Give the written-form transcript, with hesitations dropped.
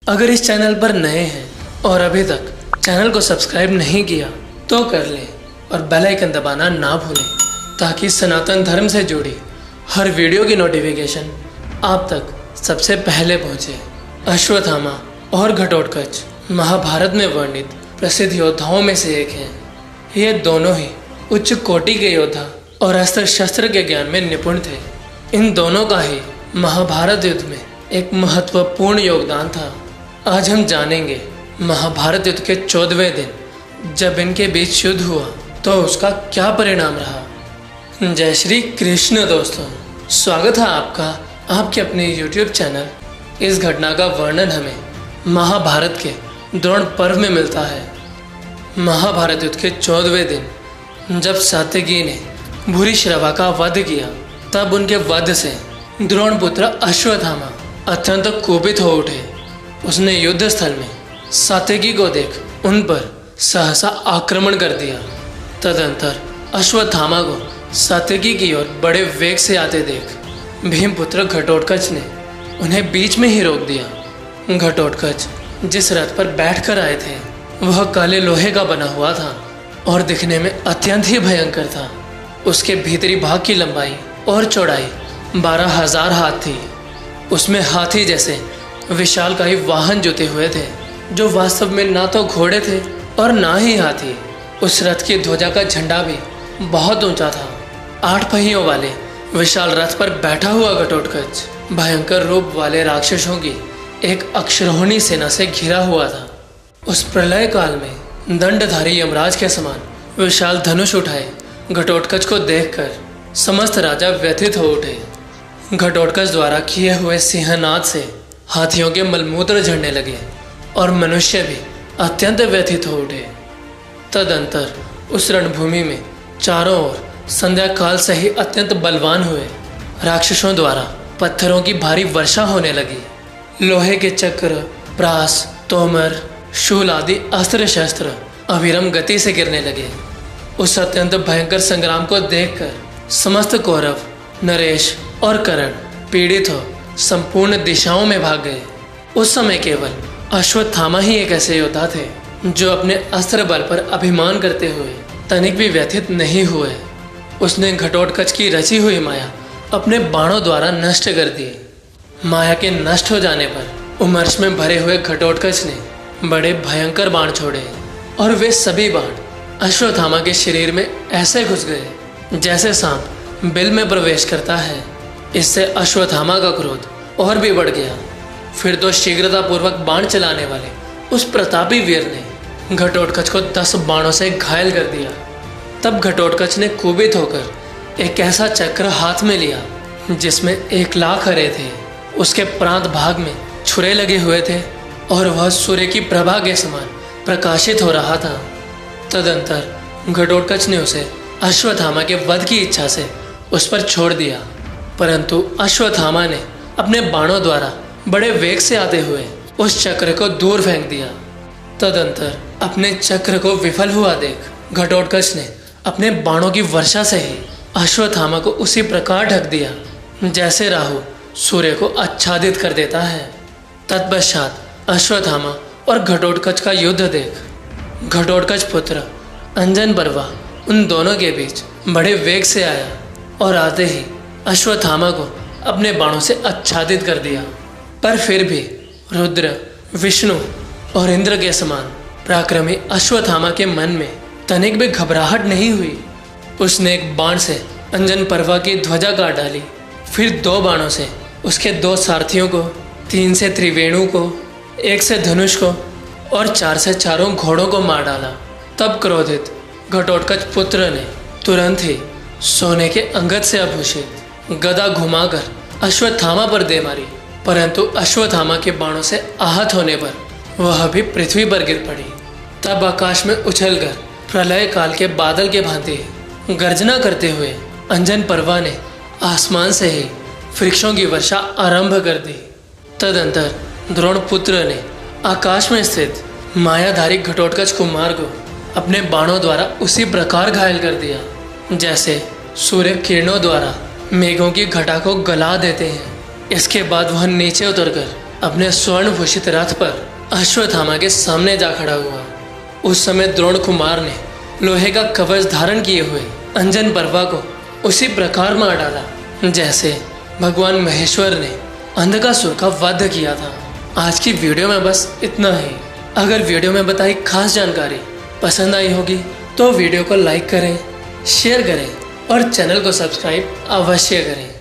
अगर इस चैनल पर नए हैं और अभी तक चैनल को सब्सक्राइब नहीं किया तो कर लें और बेल आइकन दबाना ना भूलें ताकि सनातन धर्म से जुड़ी हर वीडियो की नोटिफिकेशन आप तक सबसे पहले पहुंचे। अश्वत्थामा और घटोत्कच महाभारत में वर्णित प्रसिद्ध योद्धाओं में से एक हैं। ये दोनों ही उच्च कोटि के योद्धा और अस्त्र शस्त्र के ज्ञान में निपुण थे। इन दोनों का ही महाभारत युद्ध में एक महत्वपूर्ण योगदान था। आज हम जानेंगे महाभारत युद्ध के 14वें दिन जब इनके बीच युद्ध हुआ तो उसका क्या परिणाम रहा। जय श्री कृष्ण दोस्तों, स्वागत है आपका आपके अपने YouTube चैनल। इस घटना का वर्णन हमें महाभारत के द्रोण पर्व में मिलता है। महाभारत युद्ध के 14वें दिन जब सात्यकी ने भूरिश्रवा का वध किया तब उनके वध से द्रोण पुत्र अश्वत्थामा अत्यंत कुपित हो उठे। उसने युद्ध स्थल में सात्यकी को देख उन पर सहसा आक्रमण कर दिया। तदंतर अश्वत्थामा को सात्यकी की ओर बड़े वेग से आते देख भीमपुत्र घटोत्कच ने उन्हें बीच में ही रोक दिया। घटोत्कच जिस रथ पर बैठकर आए थे वह काले लोहे का बना हुआ था और दिखने में अत्यंत ही भयंकर था। उसके भीतरी भाग की लंबाई और चौड़ाई 12,000 हाथ थी। उसमें हाथी जैसे विशालकाय वाहन जुते हुए थे जो वास्तव में ना तो घोड़े थे और ना ही हाथी। उस रथ की ध्वजा का झंडा भी बहुत ऊंचा था। 8 पहियों वाले विशाल रथ पर बैठा हुआ घटोत्कच भयंकर रूप वाले राक्षसों की एक अक्षौहिणी सेना से घिरा हुआ था। उस प्रलय काल में दंडधारी यमराज के समान विशाल धनुष उठाए घटोत्कच को देखकर समस्त राजा व्यथित हो उठे। घटोत्कच द्वारा किए हुए सिंहनाद से हाथियों के मलमूत्र झड़ने लगे और मनुष्य भी अत्यंत व्यथित हो उठे। तदंतर उस रणभूमि में चारों ओर संध्या काल से ही अत्यंत बलवान हुए राक्षसों द्वारा पत्थरों की भारी वर्षा होने लगी। लोहे के चक्र, प्रास, तोमर, शूल आदि अस्त्र शस्त्र अविरम गति से गिरने लगे। उस अत्यंत भयंकर संग्राम को देखकर समस्त कौरव, नरेश और कर्ण पीड़ित हो संपूर्ण दिशाओं में भाग गए। उस समय केवल अश्वत्थामा ही एक ऐसे योद्धा थे जो अपने अस्त्र बल पर अभिमान करते हुए तनिक भी व्यथित नहीं हुए। उसने घटोत्कच की रची हुई माया अपने बाणों द्वारा नष्ट कर दी। माया के नष्ट हो जाने पर उमर्ष में भरे हुए घटोत्कच ने बड़े भयंकर बाण छोड़े और वे सभी बाण अश्वत्थामा के शरीर में ऐसे घुस गए जैसे सांप बिल में प्रवेश करता है। इससे अश्वत्थामा का क्रोध और भी बढ़ गया। फिर तो शीघ्रतापूर्वक बाण चलाने वाले उस प्रतापी वीर ने घटोत्कच को 10 बाणों से घायल कर दिया। तब घटोत्कच ने कुपित होकर एक ऐसा चक्र हाथ में लिया जिसमें 1 लाख हरे थे। उसके प्रांत भाग में छुरे लगे हुए थे और वह सूर्य की प्रभा के समान प्रकाशित हो रहा था। तदंतर घटोत्कच ने उसे अश्वत्थामा के वध की इच्छा से उस पर छोड़ दिया, परंतु अश्वत्थामा ने अपने बाणों द्वारा बड़े वेग से आते हुए उस चक्र को दूर फेंक दिया। तदंतर अपने चक्र को विफल हुआ देख घटोत्कच ने अपने बाणों की वर्षा से ही अश्वत्थामा को उसी प्रकार ढक दिया जैसे राहु सूर्य को आच्छादित कर देता है। तत्पश्चात अश्वत्थामा और घटोत्कच का युद्ध देख घटोत्कच पुत्र अंजन पर्वा उन दोनों के बीच बड़े वेग से आया और आते ही अश्वत्थामा को अपने बाणों से आच्छादित कर दिया। पर फिर भी रुद्र, विष्णु और इंद्र के समान पराक्रमी अश्वत्थामा के मन में तनिक भी घबराहट नहीं हुई। उसने एक बाण से अंजन पर्वा की ध्वजा काट डाली, फिर 2 बाणों से उसके 2 सारथियों को, 3 से त्रिवेणु को, 1 से धनुष को और 4 से चारों घोड़ों को मार डाला। तब क्रोधित घटोत्कच पुत्र ने तुरंत ही सोने के अंगद से आभूषित गदा घुमाकर अश्वत्थामा पर दे मारी, परंतु अश्वत्थामा के बाणों से आहत होने पर वह भी पृथ्वी पर गिर पड़ी। तब आकाश में उछलकर प्रलय काल के बादल के भांति गर्जना करते हुए अंजन पर्वा ने आसमान से ही वृक्षों की वर्षा आरंभ कर दी। तदंतर द्रोण पुत्र ने आकाश में स्थित मायाधारी घटोत्कच कुमार को अपने बाणों द्वारा उसी प्रकार घायल कर दिया जैसे सूर्य किरणों द्वारा मेघों की घटा को गला देते हैं। इसके बाद वह नीचे उतरकर अपने स्वर्ण भूषित रथ पर अश्वत्थामा के सामने जा खड़ा हुआ। उस समय द्रोण कुमार ने लोहे का कवच धारण किए हुए अंजन पर्वा को उसी प्रकार मार डाला जैसे भगवान महेश्वर ने अंधकासुर का वध किया था। आज की वीडियो में बस इतना ही। अगर वीडियो में बताई खास जानकारी पसंद आई होगी तो वीडियो को लाइक करें, शेयर करें और चैनल को सब्सक्राइब अवश्य करें।